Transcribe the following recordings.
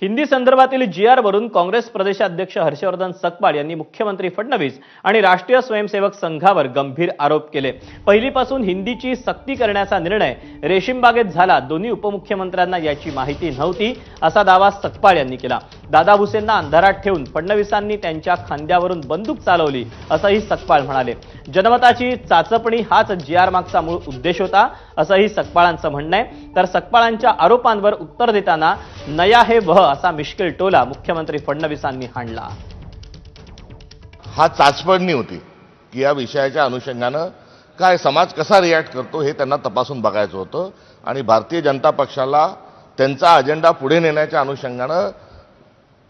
हिंदी संदर्भातील जी-आर वरून काँग्रेस प्रदेशाध्यक्ष हर्षवर्धन सकपाळ यांनी मुख्यमंत्री फडणवीस आणि राष्ट्रीय स्वयंसेवक संघावर गंभीर आरोप केले। पहिलीपासून हिंदीची सक्ती करण्याचा निर्णय रेशीमबागेत झाला, दोन्ही उपमुख्यमंत्र्यांना याची माहिती नव्हती असा दावा सकपाळ यांनी केला। दादा भुसेंना अंधारात ठेवून फडणवीसांनी त्यांच्या खांद्यावरून बंदूक चालवली असंही सकपाळ म्हणाले। जनमताची चाचपणी हाच जी-आर मागचा मूळ उद्देश होता असंही सकपाळांचं म्हणणं आहे। तर सकपाळांच्या आरोपांवर उत्तर देताना नया है वह असा मिश्किल टोला मुख्यमंत्री फडणवीसांनी हाणला। हा चाचपणी होती की या विषयाच्या अनुषंगानं काय समाज कसा रिॲक्ट करतो हे त्यांना तपासून बघायचं होतं आणि भारतीय जनता पक्षाला त्यांचा अजेंडा पुढे नेण्याच्या अनुषंगानं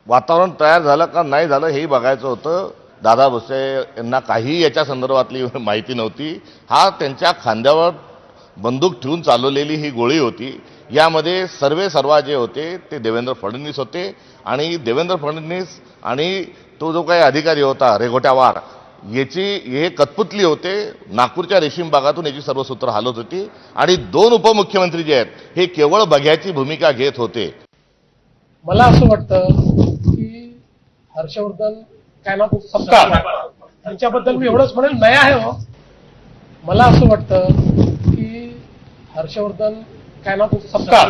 वातावरण तयार झालं का नाही झालं हेही बघायचं होतं। दादा भुसे यांना काही याच्या संदर्भातली माहिती नव्हती। हा त्यांच्या खांद्यावर बंदूक ठेवून चालवलेली ही गोळी होती। यामध्ये सर्वा जे होते ते देवेंद्र फडणवीस होते आणि देवेंद्र फडणवीस आणि तो जो काही अधिकारी होता रेघोट्यावार हे कतपुतली होते। नागपूरच्या रेशीम बागातून याची सर्व सूत्र हालत होती आणि दोन उपमुख्यमंत्री जे आहेत हे केवळ बघ्याची भूमिका घेत होते। मला असं वाटतं की हर्षवर्धन काय ना सबका त्यांच्याबद्दल मी एवढंच म्हणेन नया आहे हो। मला असं वाटतं की हर्षवर्धन काय ना सबका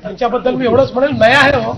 त्यांच्याबद्दल मी एवढंच म्हणेन नया आहे हो।